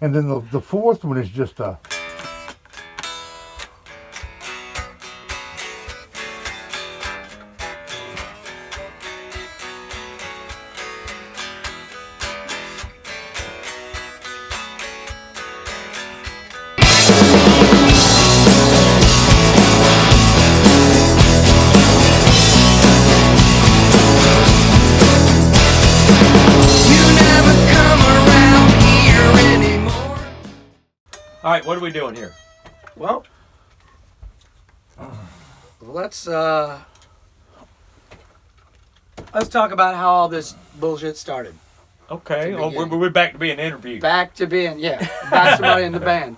And then the fourth one is just a. All right, what are we doing here? Well, let's talk about how all this bullshit started. Okay, we're back to being interviewed. Back to being, back somebody in the band.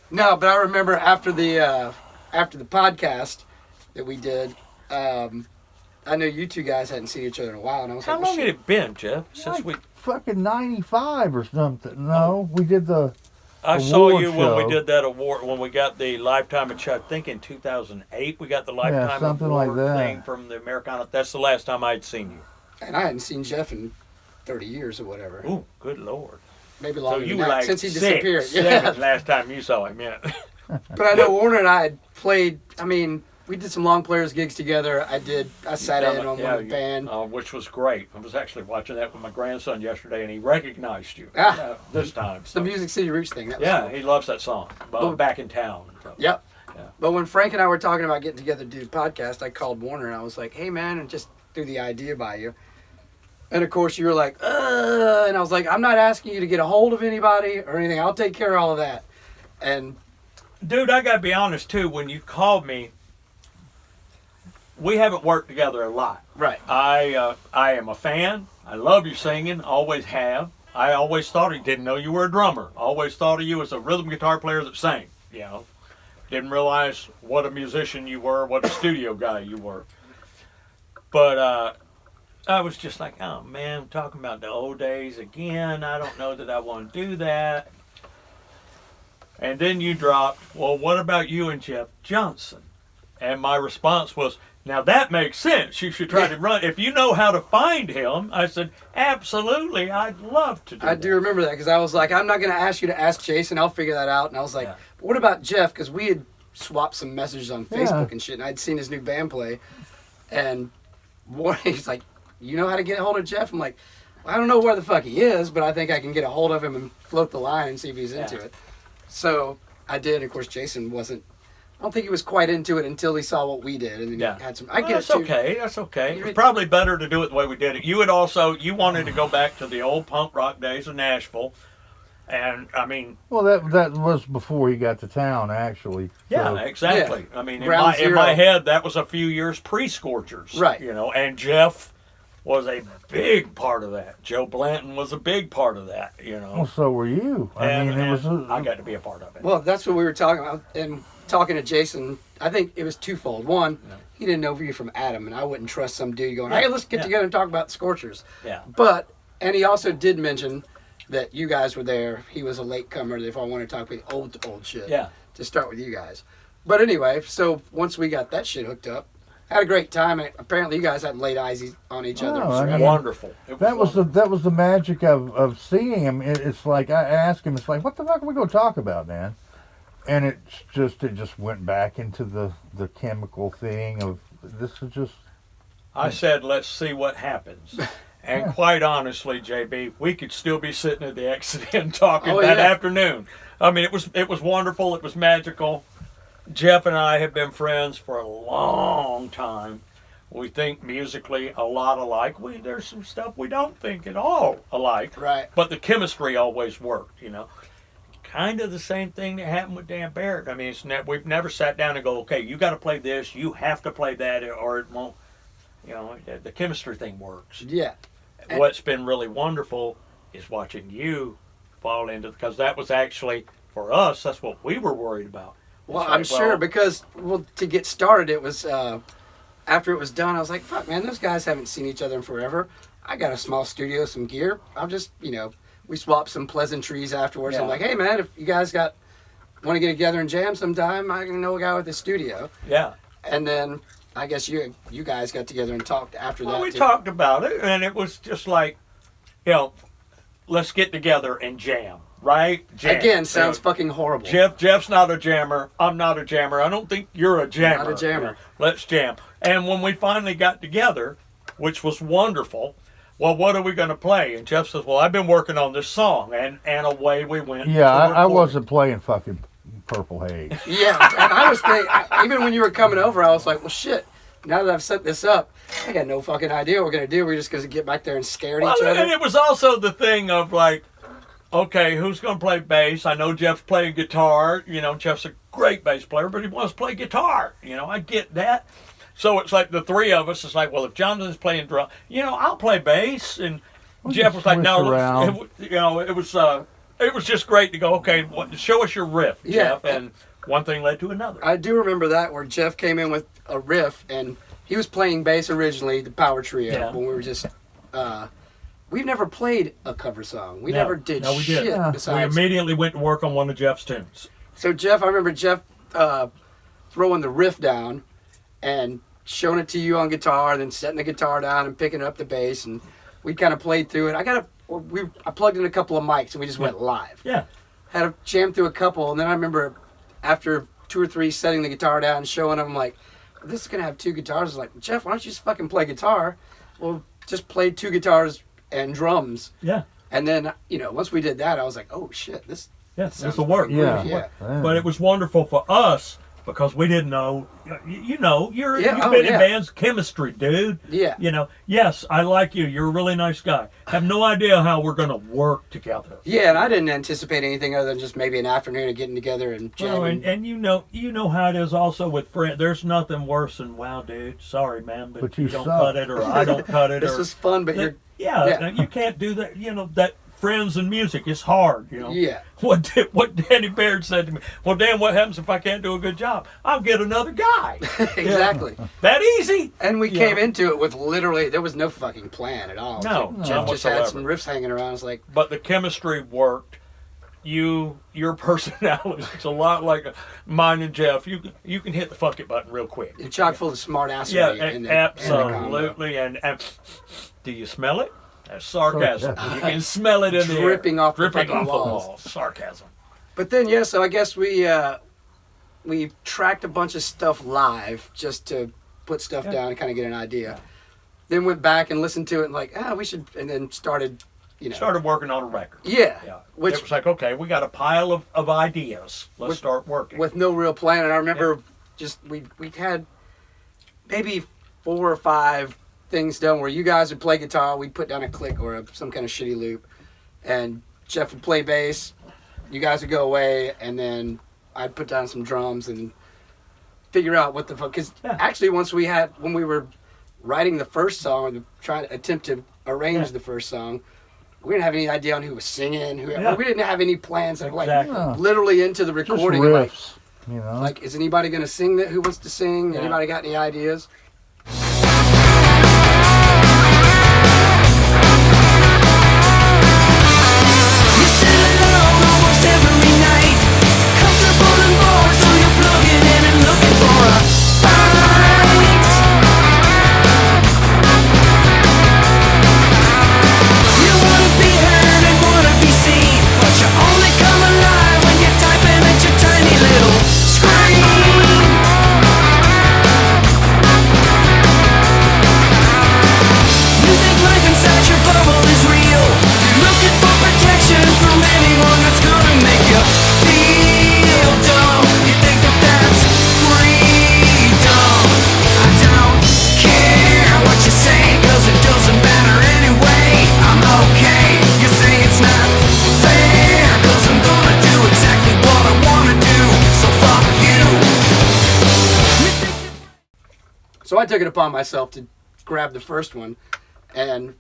No, but I remember after the podcast that we did, I know you two guys hadn't seen each other in a while, and I was How like, long had it been, Jeff, since Like we... fucking 95 or something. No, we did the. I saw award you when we show. did that award, when we got the Lifetime Achievement, I think in 2008, we got the Lifetime something Award like that. thing from the Americana. That's the last time I'd seen you. and I hadn't seen Jeff in 30 years or whatever. Ooh, good Lord. Maybe So longer you than were that, like since he 6, disappeared. 7 last time you saw him, yeah. But I know Warner and I had played, I mean, we did some long players gigs together. I sat in on one of the band. Which was great. I was actually watching that with my grandson yesterday, and he recognized you this time. It's the Music City Roots thing. That was Yeah, cool. he loves that song. Back in Town. So. Yep. Yeah. But when Frank and I were talking about getting together to do a podcast, I called Warner and I was like, hey man, and just threw the idea by you. And of course you were like, and I was like, I'm not asking you to get a hold of anybody or anything. I'll take care of all of that. And Dude, I gotta be honest too, when you called me, we haven't worked together a lot. right. I am a fan. I love your singing, always have. I always thought, didn't know you were a drummer. Always thought of you as a rhythm guitar player that sang, you know. Didn't realize what a musician you were, what a studio guy you were. But I was just like, oh man, I'm talking about the old days again. I don't know that I want to do that. And then you dropped, well, what about you and Jeff Johnson? And my response was, now that makes sense. You should try to run. If you know how to find him, I said, absolutely, I'd love to do I that. do remember that because I was like, I'm not going to ask you to ask Jason. I'll figure that out. And I was like, but what about Jeff? Because we had swapped some messages on Facebook and shit, and I'd seen his new band play. And he's like, you know how to get a hold of Jeff? I'm like, I don't know where the fuck he is, but I think I can get a hold of him and float the line and see if he's into it. So I did. Of course, Jason wasn't. I don't think he was quite into it until he saw what we did, and then he had some. I get that's it too. okay. That's okay. It was probably better to do it the way we did it. You had also wanted to go back to the old punk rock days of Nashville, and I mean. Well, that was before he got to town, actually. Yeah, So, exactly. I mean, Ground in my zero. head, that was a few years pre-Scorchers, Right. You know, and Jeff was a big part of that. Joe Blanton was a big part of that. You know. Well, so were you. I mean, it was. I got to be a part of it. Well, that's what we were talking about, and talking to Jason. I think it was twofold. One, he didn't know you from Adam, and I wouldn't trust some dude going, "Hey, let's get together and talk about the Scorchers." Yeah. And he also did mention that you guys were there. He was a latecomer. If I want to talk about old shit, to start with you guys. But anyway, so once we got that shit hooked up, had a great time. And apparently, you guys hadn't laid eyes on each other. No, I mean, wonderful. That was the magic of seeing him. It's like I asked him. It's like, what the fuck are we gonna talk about, man? And it just went back into the chemical thing of this is just. I said, let's see what happens. And quite honestly, JB, we could still be sitting at the exit and talking that afternoon. I mean, it was wonderful. It was magical. Jeff and I have been friends for a long time. We think musically a lot alike. There's some stuff we don't think at all alike. Right. But the chemistry always worked, you know. Kind of the same thing that happened with Dan Barrett. I mean, we've never sat down and go, okay, you got to play this, you have to play that, or it won't. You know, the chemistry thing works. Yeah. What's been really wonderful is watching you fall into, because that was actually, for us, that's what we were worried about. Well, I'm sure because to get started, it was after it was done. I was like, "Fuck, man, those guys haven't seen each other in forever. I got a small studio, some gear. I'll just, we swapped some pleasantries afterwards. I'm like, hey, man, if you guys want to get together and jam sometime, I know a guy with a studio. Yeah. And then I guess you guys got together and talked after that. Well, we talked about it, and it was just like, let's get together and jam. right? Jam. Again, sounds fucking horrible. Jeff's not a jammer. I'm not a jammer. I don't think you're a jammer. Not a jammer. Let's jam. And when we finally got together, which was wonderful, well, what are we going to play? And Jeff says, well, I've been working on this song. And away we went. Yeah, I wasn't playing fucking Purple Haze. Yeah, and I was thinking, even when you were coming over, I was like, well, shit. Now that I've set this up, I got no fucking idea what we're going to do. We're just going to get back there and scare at each other. And it was also the thing of like, okay, who's going to play bass? I know Jeff's playing guitar. You know, Jeff's a great bass player, but he wants to play guitar. You know, I get that. So it's like the three of us. It's like, well, if Jonathan's playing drum, you know, I'll play bass. And Jeff was like, no, it was just great to go, okay, show us your riff, Jeff. And one thing led to another. I do remember that where Jeff came in with a riff, and he was playing bass originally, the Power Trio, when we were just... we've never played a cover song. We never did shit besides... We immediately went to work on one of Jeff's tunes. So Jeff, I remember Jeff throwing the riff down and showing it to you on guitar, and then setting the guitar down and picking up the bass, and we kind of played through it. I plugged in a couple of mics, and we just went live. Yeah. Had to jam through a couple, and then I remember after 2 or 3 setting the guitar down and showing them, like, this is going to have 2 guitars. I was like, Jeff, why don't you just fucking play guitar? Well, just play 2 guitars and drums. Yeah. And then, you know, once we did that, I was like, oh, shit, this will work. Yeah. But it was wonderful for us because we didn't know. You've been in bands, chemistry, dude. Yeah. You know, yes, I like you. You're a really nice guy. Have no idea how we're going to work together. Yeah, and I didn't anticipate anything other than just maybe an afternoon of getting together and jamming. And you know how it is also with friends. There's nothing worse than, wow, dude, sorry, man, but you don't cut it, or I don't cut it. This is fun, but you're... Yeah, you can't do that. You know, that friends and music is hard, you know. Yeah. What Danny Baird said to me, well, Dan, what happens if I can't do a good job? I'll get another guy. Exactly. That easy. And we came into it with literally, there was no fucking plan at all. No, Jeff just had some riffs hanging around. I was like... But the chemistry worked. Your personality is a lot like mine and Jeff. You can hit the fuck it button real quick. You're chock full of smart assery. Absolutely. And do you smell it? That's sarcasm. You can smell it in the air. Dripping off the walls. walls. Sarcasm. But then, so I guess we tracked a bunch of stuff live just to put stuff down and kind of get an idea. Then went back and listened to it and like, we should, and then started, Started working on a record. Yeah. Which it was like, okay, we got a pile of ideas. Let's start working. With no real plan. And I remember we had maybe 4 or 5 things done where you guys would play guitar, we'd put down a click or some kind of shitty loop, and Jeff would play bass, you guys would go away, and then I'd put down some drums and figure out what the fuck, because actually when we were writing the first song, or trying to attempt to arrange the first song, we didn't have any idea on who was singing, we didn't have any plans, literally into the recording. Just riffs, Like, is anybody going to sing that? Who wants to sing? Anybody got any ideas? So I took it upon myself to grab the first one, and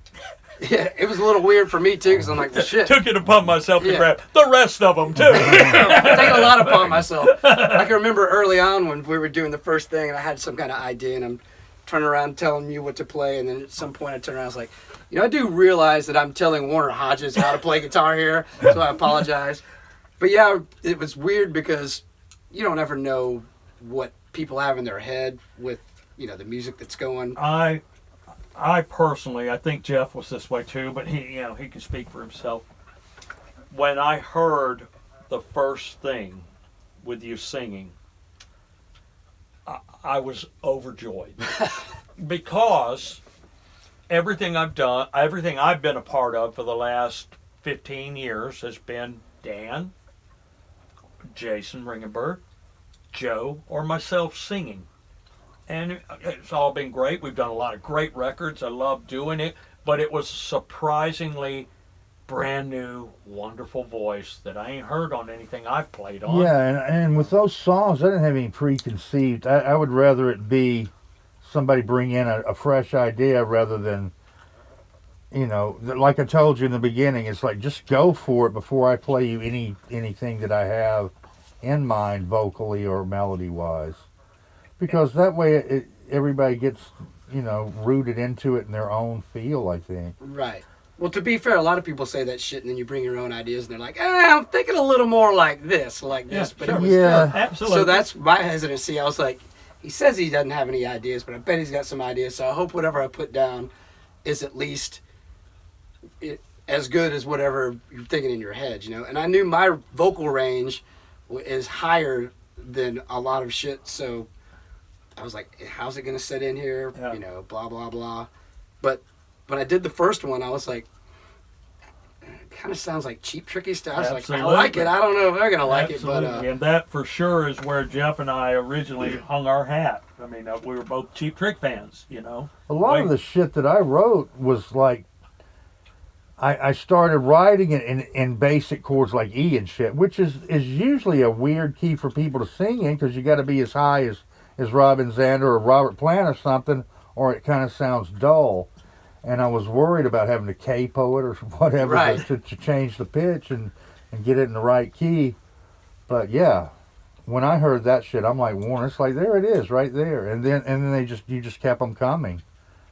it was a little weird for me too, because I'm like, well, shit. Took it upon myself to grab the rest of them too. I take a lot upon myself. I can remember early on when we were doing the first thing, and I had some kind of idea, and I'm turning around telling you what to play, and then at some point I turned around, I was like, I do realize that I'm telling Warner Hodges how to play guitar here, so I apologize. But yeah, it was weird because you don't ever know what people have in their head with the music that's going. I personally, I think Jeff was this way too, but he can speak for himself. when I heard the first thing with you singing, I was overjoyed because everything I've done, everything I've been a part of for the last 15 years has been Dan, Jason Ringenberg, Joe, or myself singing. And it's all been great. We've done a lot of great records. I love doing it. But it was surprisingly brand new, wonderful voice that I ain't heard on anything I've played on. Yeah, and with those songs, I didn't have any preconceived. I would rather it be somebody bring in a fresh idea rather than, like I told you in the beginning, it's like just go for it before I play you anything that I have in mind vocally or melody wise, because that way everybody gets rooted into it in their own feel, I think. Right. Well, to be fair, a lot of people say that shit, and then you bring your own ideas, and they're like, I'm thinking a little more like this, But sure. it was, Absolutely. So that's my hesitancy. I was like, he says he doesn't have any ideas, but I bet he's got some ideas. So I hope whatever I put down is at least as good as whatever you're thinking in your head, And I knew my vocal range is higher than a lot of shit, so I was like, how's it going to sit in here? Yeah. Blah, blah, blah. But when I did the first one, I was like, it kind of sounds like Cheap Tricky stuff. I was like, I like it. I don't know if they're going to like it. But and that for sure is where Jeff and I originally hung our hat. I mean, we were both Cheap Trick fans, A lot of the shit that I wrote was like, I started writing it in basic chords like E and shit, which is usually a weird key for people to sing in because you got to be as high as Robin Zander or Robert Plant or something, or it kind of sounds dull. And I was worried about having to capo it or whatever to change the pitch and get it in the right key. But yeah, when I heard that shit, I'm like, Warner, it's like, there it is, right there. And then you just kept them coming.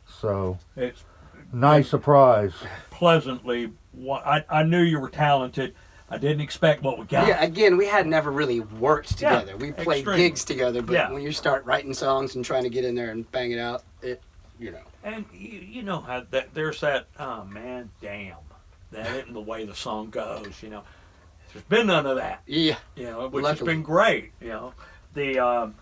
So it's nice surprise. Pleasantly, I knew you were talented. I didn't expect what we got. Yeah, again, we had never really worked together. Yeah, we played extremely. gigs together, but when you start writing songs and trying to get in there and bang it out, And you know how there's that, oh man, damn, that isn't the way the song goes, There's been none of that. Yeah. Which Luckily. has been great, The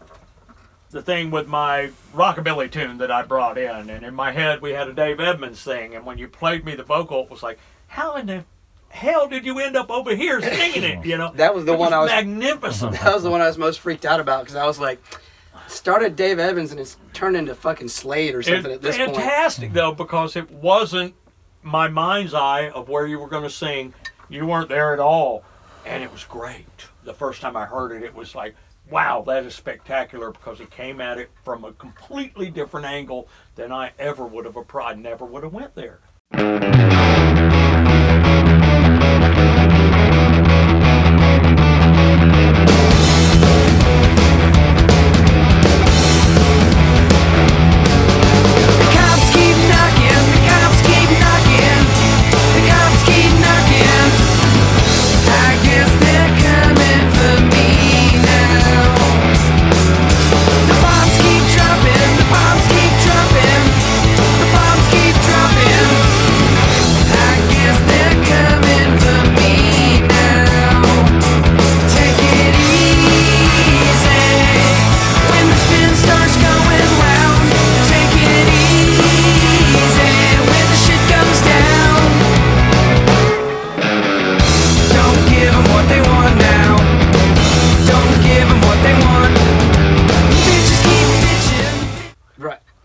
thing with my rockabilly tune that I brought in, and in my head we had a Dave Edmunds thing, and when you played me the vocal, it was like, how in the hell did you end up over here singing it, That was the one I was magnificent. That was the one I was most freaked out about because I was like, started Dave Evans and it's turned into fucking Slade or something at this point. Fantastic though, because it wasn't my mind's eye of where you were going to sing. You weren't there at all, and it was great. The first time I heard it, it was like, wow, that is spectacular because it came at it from a completely different angle than I ever would have applied. Never would have went there.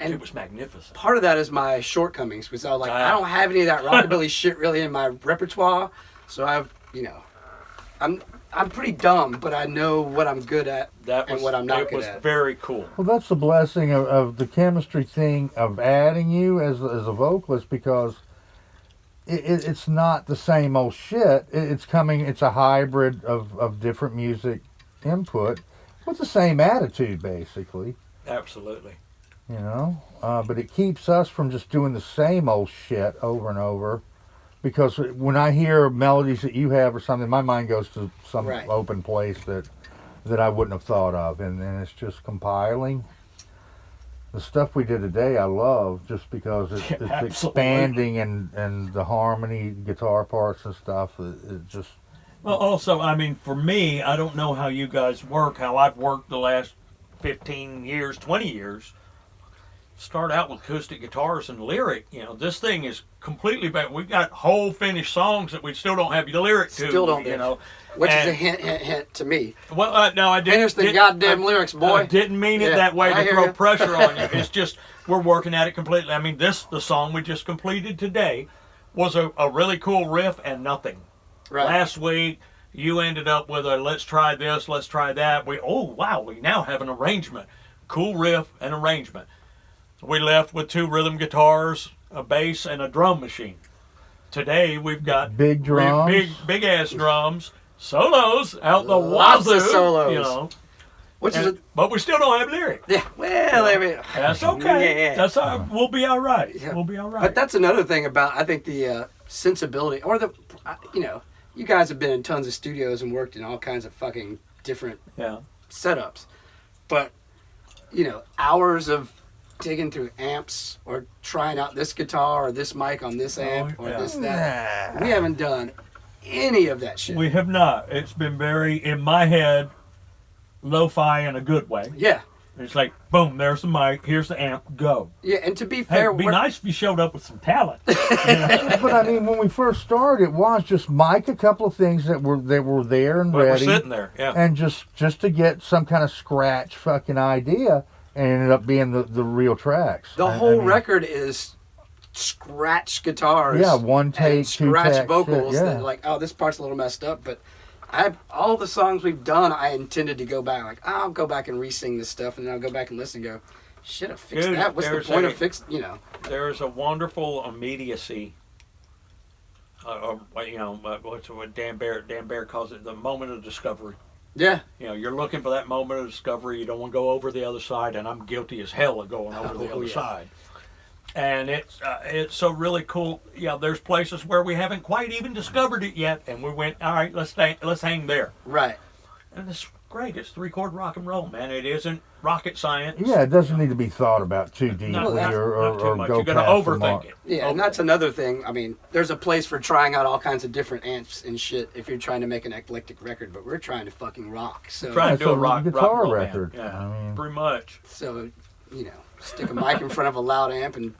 It was magnificent. Part of that is my shortcomings because I was like, I don't have any of that rockabilly shit really in my repertoire. So I'm pretty dumb, but I know what I'm good at and what I'm not good at. It was very cool. Well, that's the blessing of the chemistry thing of adding you as a vocalist, because it's not the same old shit. It's a hybrid of different music input with the same attitude, basically. Absolutely. But it keeps us from just doing the same old shit over and over, because when I hear melodies that you have or something, my mind goes to some open place that I wouldn't have thought of, and it's just compiling. The stuff we did today I love just because it's expanding and the harmony, guitar parts and stuff, it just Well, also, I mean, for me, I don't know how you guys work, how I've worked the last 15 years, 20 years. Start out with acoustic guitars and lyric. You know, this thing is completely back. We've got whole finished songs that we still don't have the lyric to. Still don't, you know. Which is And- a hint to me. Well, no, I didn't. Finish the goddamn lyrics, boy. I didn't mean it Yeah, that way I to hear throw ya. pressure on you. It's just we're working at it completely. I mean, the song we just completed today was a really cool riff and nothing. Right. Last week, you ended up with a let's try this, let's try that. We now have an arrangement. Cool riff and arrangement. We left with 2 rhythm guitars, a bass, and a drum machine. Today we've got Big drums. big ass drums, solos out the Lots wazoo. of solos. You know, Which is but we still don't have lyrics. yeah. Well, I mean, That's okay. Yeah. That's all. We'll be all right. Yeah. We'll be all right. But that's another thing about I think the sensibility or the you guys have been in tons of studios and worked in all kinds of fucking different yeah. setups, but hours of digging through amps or trying out this guitar or this mic on this amp or yeah. this that. Nah. We haven't done any of that shit. We have not. It's been very in my head, lo-fi in a good way. Yeah, It's like boom, there's the mic, here's the amp, go. yeah. And to be Hey, fair, it'd be nice if you showed up with some talent. But I mean, when we first started, it was just mic, a couple of things that were there and But we're ready, sitting there, yeah. and just to get some kind of scratch fucking idea, and it ended up being the real tracks. the I whole mean, record is scratch guitars. Yeah, one take, and two scratch take, vocals. yeah. That like, oh, this part's a little messed up, but. All the songs we've done, I intended to go back. Like, I'll go back and re-sing this stuff, and then I'll go back and listen and go, shit, I fixed Dude, that. What's the there's point a- of fixing, There is a wonderful immediacy. What's what Dan Bear calls it, the moment of discovery. Yeah. You know, you're looking for that moment of discovery. You don't want to go over the other side, and I'm guilty as hell of going over the Oh, other yeah. side. And it's so really cool. Yeah, there's places where we haven't quite even discovered it yet, and we went, all right, let's hang there. Right. And it's great. It's 3-chord rock and roll, man. It isn't rocket science. Yeah, it doesn't need to be thought about too deeply Not or too much. go You're gonna past the overthink mark. it. Yeah, and that's another thing. I mean, there's a place for trying out all kinds of different amps and shit if you're trying to make an eclectic record, but we're trying to fucking rock. So, Trying Yeah, to do a so rock guitar rock and roll record. Band. Yeah, I mean- pretty much. stick a mic in front of a loud amp and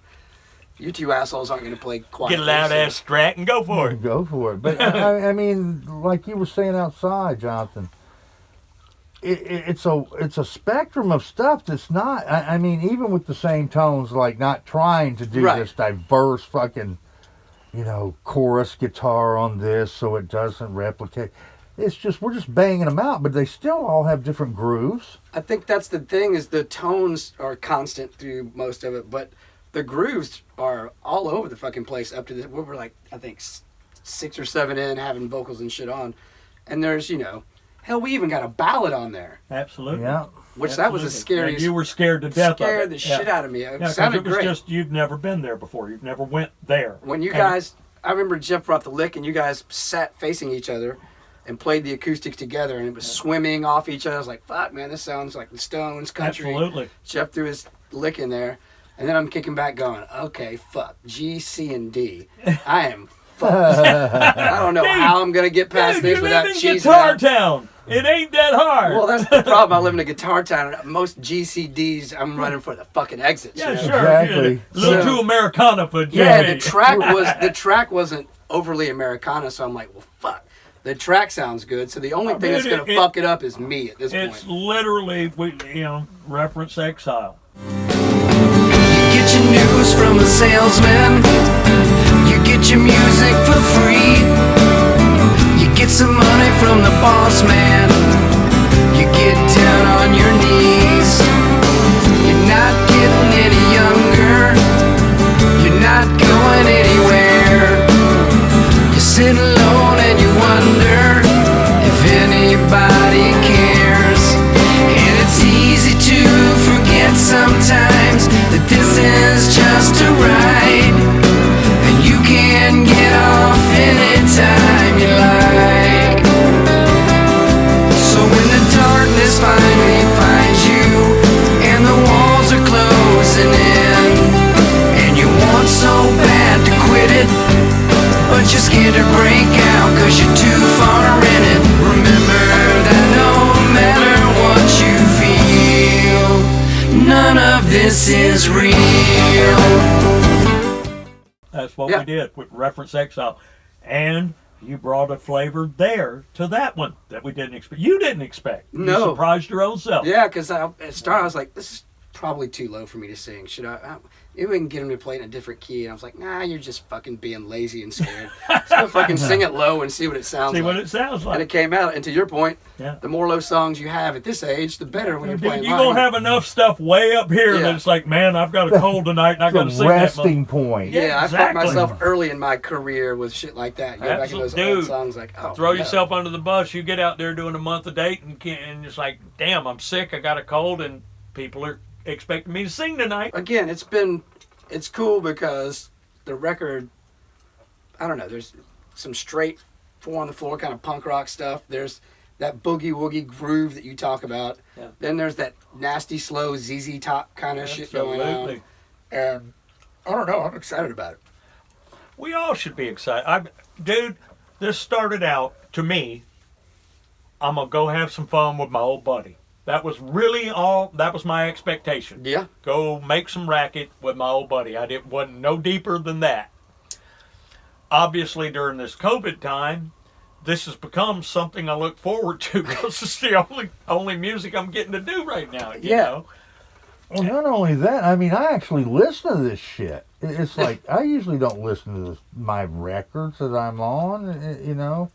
you two assholes aren't going to play quietly. Get a loud ass Strat and go for it. Go for it. But I mean, like you were saying outside, Jonathan, it's a spectrum of stuff that's not. I mean, even with the same tones, like not trying to do Right. this diverse fucking, chorus guitar on this so it doesn't replicate. It's just we're just banging them out, but they still all have different grooves. I think that's the thing is the tones are constant through most of it, but the grooves are all over the fucking place up to this. We're like, I think 6 or 7 in having vocals and shit on. And there's, hell, we even got a ballad on there, Absolutely. Yeah. which that was the Absolutely. scariest. And you were scared to death scared of the it. shit out of me. It Yeah, 'cause sounded it was great. just you've never been there before. You've never went there. When you And guys, I remember Jeff brought the lick and you guys sat facing each other and played the acoustics together and it was swimming off each other. I was like, fuck, man, this sounds like the Stones country. Absolutely. Jeff threw his lick in there. And then I'm kicking back going, okay, fuck, G, C, and D. I am fucked. I don't know Dude, how I'm going to get past Dude, this you without live in cheesing Guitar out. Town. It ain't that hard. Well, that's the problem. I live in a guitar town. And most GCDs, I'm running for the fucking exits. yeah, you know? sure. Exactly. Yeah, a little So- too Americana for Jimmy. Yeah, the track wasn't overly Americana, so I'm like, well, fuck. The track sounds good, so the only thing that's dude, going to it- fuck it up is me at this It's point. literally, reference Exile. You get your news from the salesman. You get your music for free. You get some money from the boss man. You get down on your knees. You're not getting any younger. You're not going anywhere. You sit alone and you wonder if anybody cares. And it's easy to forget sometimes that this is just a ride, and you can get off anytime you like. So when the darkness finally finds you, is real. That's what Yeah. we did with Reference Exile. And you brought a flavor there to that one that we didn't expect. You didn't expect. You No. surprised your own self. Yeah, because at start I was like, this is probably too low for me to sing. Should I maybe we can get him to play it in a different key? And I was like, nah, you're just fucking being lazy and scared. So fucking sing it low and see what it sounds See like. what it sounds like. And it came out. And to your point, Yeah. the more low songs you have at this age, the better when you're Dude, playing you're live. going to have enough stuff way up here Yeah. that it's like, man, I've got a cold tonight and I got to It's a sing that. resting point. Yeah, I exactly. found myself early in my career with shit like that. You go back in those Absolute- old dude. songs like, oh, Throw no. yourself under the bus. You get out there doing a month a date and it's like, damn, I'm sick. I got a cold and people are expecting me to sing tonight. Again, it's cool because the record, I don't know, there's some straight four on the floor kind of punk rock stuff. There's that boogie woogie groove that you talk about. Yeah. Then there's that nasty slow ZZ Top kind of shit going on. Absolutely. And I don't know, I'm excited about it. We all should be excited. Dude, this started out, to me, I'm going to go have some fun with my old buddy. That was really that was my expectation. Yeah. Go make some racket with my old buddy. Wasn't no deeper than that. Obviously, during this COVID time, this has become something I look forward to because it's the only music I'm getting to do right now. You know? Well, not only that, I mean, I actually listen to this shit. It's like, I usually don't listen to my records that I'm on, you know.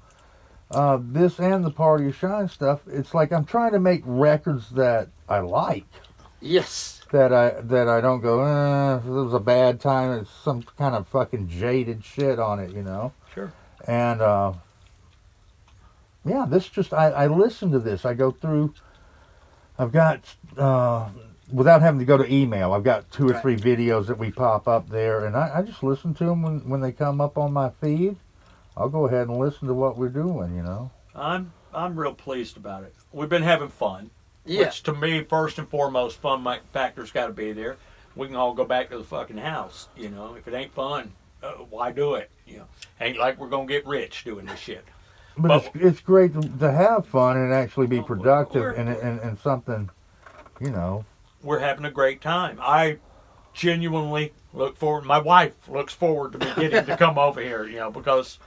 This and the Party of Shine stuff, it's like I'm trying to make records that I like. Yes. That I don't go, it was a bad time. It's some kind of fucking jaded shit on it, you know. Sure. And yeah, this just I listen to this. I go through. I've got without having to go to email. I've got 2 or 3 videos that we pop up there, and I just listen to them when they come up on my feed. I'll go ahead and listen to what we're doing, you know. I'm real pleased about it. We've been having fun. Yeah. Which to me, first and foremost, fun factor's got to be there. We can all go back to the fucking house, you know. If it ain't fun, why do it? You know, ain't like we're gonna get rich doing this shit. But it's great to have fun and actually be productive we're- and something, you know. We're having a great time. I genuinely look forward. My wife looks forward to me getting to come over here, you know, because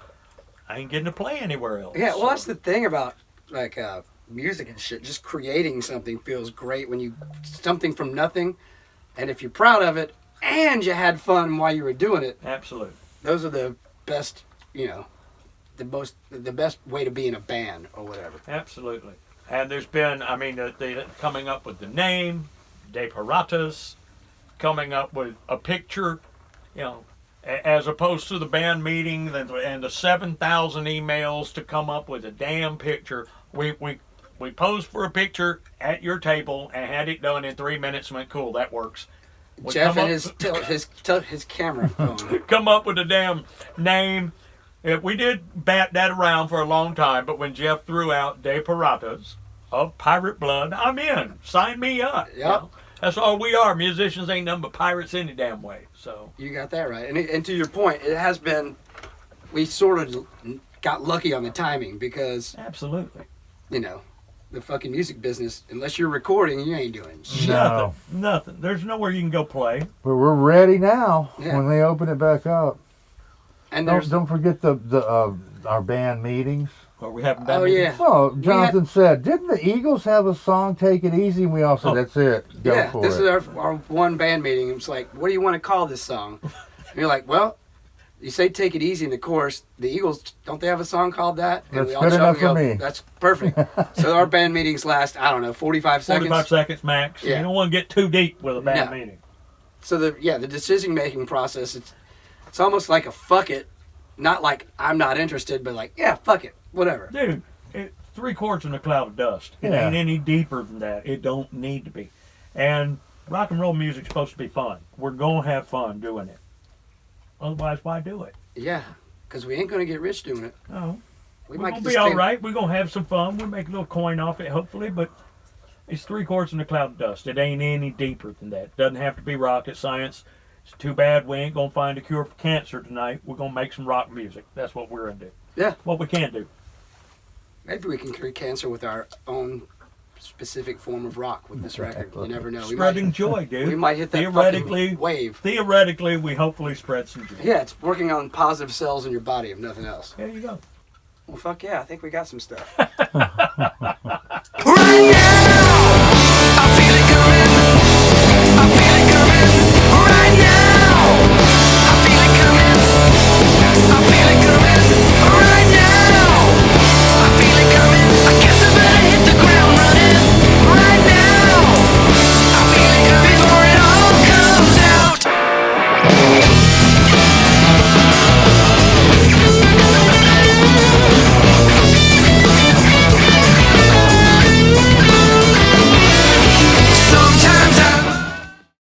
I ain't getting to play anywhere else. Yeah, well, so. that's the thing about like music and shit. Just creating something feels great when you something from nothing, and if you're proud of it and you had fun while you were doing it. Absolutely. Those are the best, you know, the best way to be in a band or whatever. Absolutely. And there's been, I mean, they coming up with the name, De Piratas, coming up with a picture, you know, as opposed to the band meeting and the 7,000 emails to come up with a damn picture. We posed for a picture at your table and had it done in 3 minutes and went, cool, that works. We Jeff come and up- his camera phone. come up with a damn name. We did bat that around for a long time, but when Jeff threw out De Piratas of Pirate Blood, I'm in. Sign me up. Yep. You know? That's all we are. Musicians ain't nothing but pirates any damn way. So You got that right. And to your point, it has been, we sort of got lucky on the timing because, absolutely. you know, the fucking music business, unless you're recording, you ain't doing shit. No. Nothing. There's nowhere you can go play. But we're ready now Yeah. when they open it back up. And Don't forget the our band meetings. Or we haven't been. Oh, yeah. Well, Jonathan said, didn't the Eagles have a song, Take It Easy? And we all said, Oh. that's it. Go Yeah, for this it. is our one band meeting. It was like, what do you want to call this song? And you're like, well, you say Take It Easy in the chorus. The Eagles, don't they have a song called that? And That's we all good shout enough and go, for me. That's perfect. So our band meetings last, I don't know, 45 seconds. 45 seconds max. Yeah. You don't want to get too deep with a band No. meeting. So the decision making process, it's almost like a fuck it, not like I'm not interested, but like, yeah, fuck it, whatever. Dude, 3 chords in a cloud of dust. It Yeah. ain't any deeper than that. It don't need to be. And rock and roll music's supposed to be fun. We're going to have fun doing it. Otherwise, why do it? Yeah, because we ain't gonna get rich doing it. No. We We're might going to just be all stay- right. We're going to have some fun. We'll make a little coin off it, hopefully, but it's 3 chords in a cloud of dust. It ain't any deeper than that. Doesn't have to be rocket science. It's too bad we ain't going to find a cure for cancer tonight. We're going to make some rock music. That's what we're going to do. Yeah. What we can do. Maybe we can cure cancer with our own specific form of rock with this record. You never know. Spreading joy, dude. We might hit that theoretically fucking wave. Theoretically, we hopefully spread some joy. Yeah, it's working on positive cells in your body, if nothing else. There you go. Well, fuck yeah, I think we got some stuff. Right now.